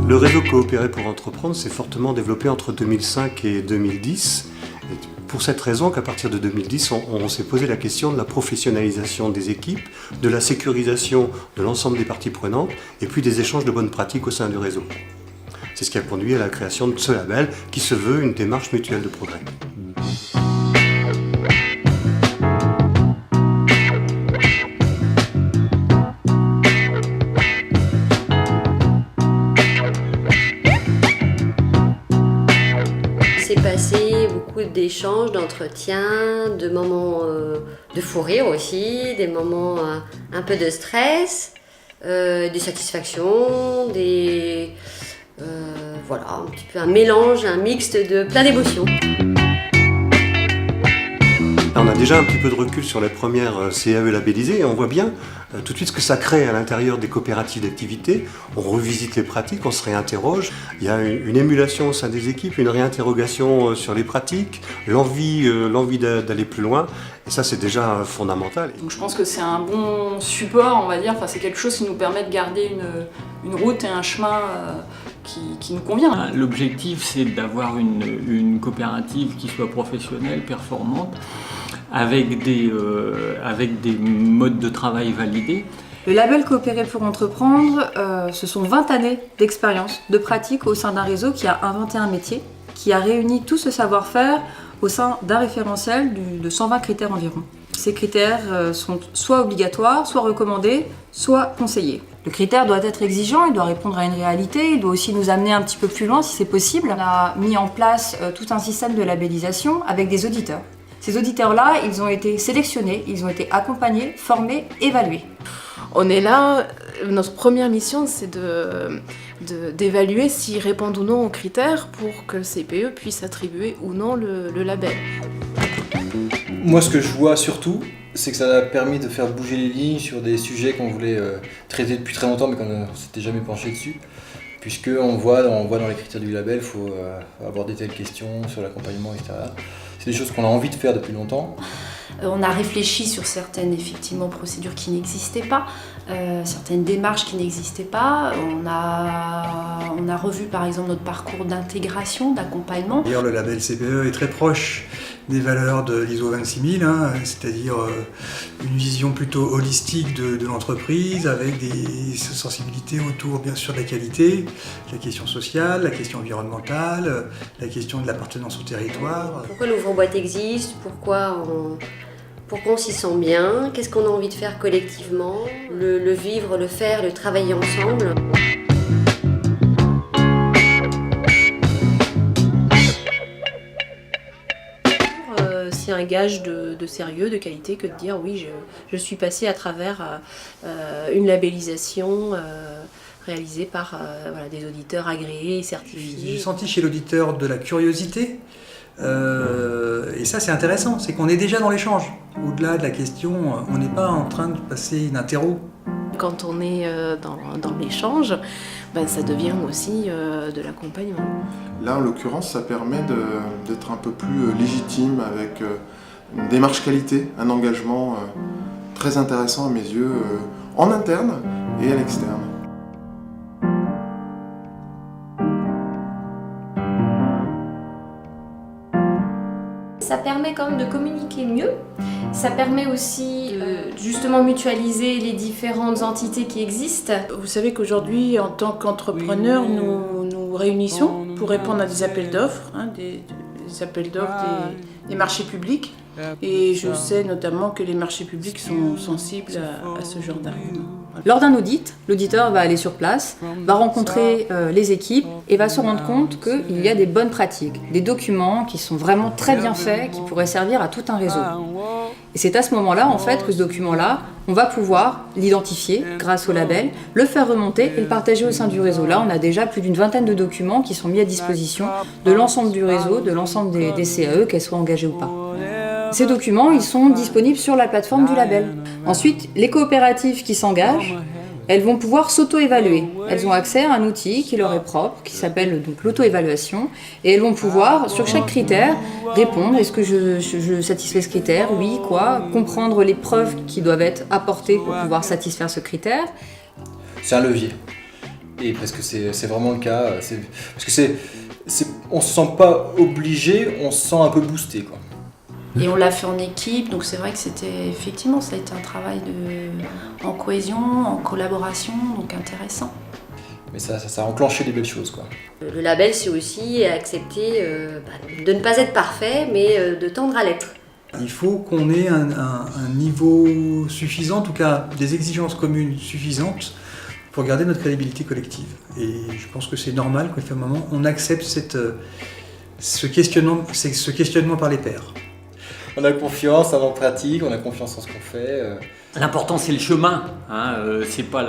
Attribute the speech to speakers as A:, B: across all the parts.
A: Le réseau Coopérer pour entreprendre s'est fortement développé entre 2005 et 2010. Et pour cette raison qu'à partir de 2010, on s'est posé la question de la professionnalisation des équipes, de la sécurisation de l'ensemble des parties prenantes et puis des échanges de bonnes pratiques au sein du réseau. C'est ce qui a conduit à la création de ce label qui se veut une démarche mutuelle de progrès.
B: C'est passé beaucoup d'échanges, d'entretiens, de moments de fou rire aussi, des moments un peu de stress, des satisfactions, voilà, un petit peu un mélange, un mixte de plein d'émotions.
A: On a déjà un petit peu de recul sur les premières CAE labellisées et on voit bien tout de suite ce que ça crée à l'intérieur des coopératives d'activité. On revisite les pratiques, on se réinterroge. Il y a une émulation au sein des équipes, une réinterrogation sur les pratiques, l'envie d'aller plus loin. Et ça, c'est déjà fondamental.
C: Donc je pense que c'est un bon support, on va dire. Enfin, c'est quelque chose qui nous permet de garder une route et un chemin qui nous convient.
D: L'objectif, c'est d'avoir une coopérative qui soit professionnelle, performante, avec des modes de travail validés.
E: Le label Coopérer pour entreprendre, ce sont 20 années d'expérience, de pratique au sein d'un réseau qui a inventé un métier, qui a réuni tout ce savoir-faire au sein d'un référentiel de 120 critères environ. Ces critères sont soit obligatoires, soit recommandés, soit conseillés. Le critère doit être exigeant, il doit répondre à une réalité, il doit aussi nous amener un petit peu plus loin si c'est possible. On a mis en place tout un système de labellisation avec des auditeurs. Ces auditeurs-là, ils ont été sélectionnés, ils ont été accompagnés, formés, évalués.
F: On est là, notre première mission, c'est d'évaluer s'ils répondent ou non aux critères pour que le CPE puisse attribuer ou non le label.
G: Moi, ce que je vois surtout, c'est que ça a permis de faire bouger les lignes sur des sujets qu'on voulait traiter depuis très longtemps, mais qu'on ne s'était jamais penché dessus. Puisqu'on voit dans les critères du label, il faut aborder telles questions sur l'accompagnement, etc. C'est des choses qu'on a envie de faire depuis longtemps.
H: On a réfléchi sur certaines effectivement, procédures qui n'existaient pas, certaines démarches qui n'existaient pas. On a revu par exemple notre parcours d'intégration, d'accompagnement.
I: D'ailleurs, le label CPE est très proche des valeurs de l'ISO 26000, c'est-à-dire une vision plutôt holistique de l'entreprise avec des sensibilités autour bien sûr de la qualité, la question sociale, la question environnementale, la question de l'appartenance au territoire.
B: Pourquoi l'ouvre-boîte existe? Pourquoi on s'y sent bien? Qu'est-ce qu'on a envie de faire collectivement? Le vivre, le faire, le travailler ensemble.
J: C'est un gage de sérieux, de qualité que de dire oui, je suis passé à travers une labellisation réalisée par des auditeurs agréés et certifiés.
I: J'ai senti chez l'auditeur de la curiosité. Et ça c'est intéressant, c'est qu'on est déjà dans l'échange. Au-delà de la question, on n'est pas en train de passer une interro.
F: Quand on est dans l'échange, ça devient aussi de l'accompagnement.
K: Là en l'occurrence ça permet d'être un peu plus légitime avec une démarche qualité, un engagement très intéressant à mes yeux en interne et à l'externe.
H: Ça permet quand même de communiquer mieux. Ça permet aussi justement mutualiser les différentes entités qui existent.
L: Vous savez qu'aujourd'hui, en tant qu'entrepreneurs, nous réunissons pour répondre à des appels d'offres, des appels d'offres des marchés publics. Et je sais notamment que les marchés publics sont sensibles à ce genre d'argument.
E: Lors d'un audit, l'auditeur va aller sur place, va rencontrer les équipes et va se rendre compte qu'il y a des bonnes pratiques, des documents qui sont vraiment très bien faits, qui pourraient servir à tout un réseau. Et c'est à ce moment-là, en fait, que ce document-là, on va pouvoir l'identifier grâce au label, le faire remonter et le partager au sein du réseau. Là, on a déjà plus d'une vingtaine de documents qui sont mis à disposition de l'ensemble du réseau, de l'ensemble des CAE, qu'elles soient engagées ou pas. Ces documents, ils sont disponibles sur la plateforme du label. Ensuite, les coopératives qui s'engagent, elles vont pouvoir s'auto-évaluer. Elles ont accès à un outil qui leur est propre, qui s'appelle donc l'auto-évaluation, et elles vont pouvoir, sur chaque critère, répondre, est-ce que je satisfais ce critère? Oui, quoi? Comprendre les preuves qui doivent être apportées pour pouvoir satisfaire ce critère.
G: C'est un levier. Et parce que c'est vraiment le cas. Parce que on se sent pas obligé, on se sent un peu boosté, quoi.
H: Et on l'a fait en équipe, donc c'est vrai que ça a été un travail en cohésion, en collaboration, donc intéressant.
G: Mais ça a enclenché des belles choses, quoi.
B: Le label, c'est aussi accepter de ne pas être parfait, mais de tendre à l'être.
I: Il faut qu'on ait un niveau suffisant, en tout cas des exigences communes suffisantes pour garder notre crédibilité collective. Et je pense que c'est normal qu'à un moment on accepte ce questionnement par les pairs.
G: On a confiance en notre pratique, on a confiance en ce qu'on fait.
D: L'important c'est le chemin, hein, c'est pas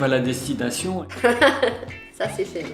D: la destination.
B: Ça c'est fait.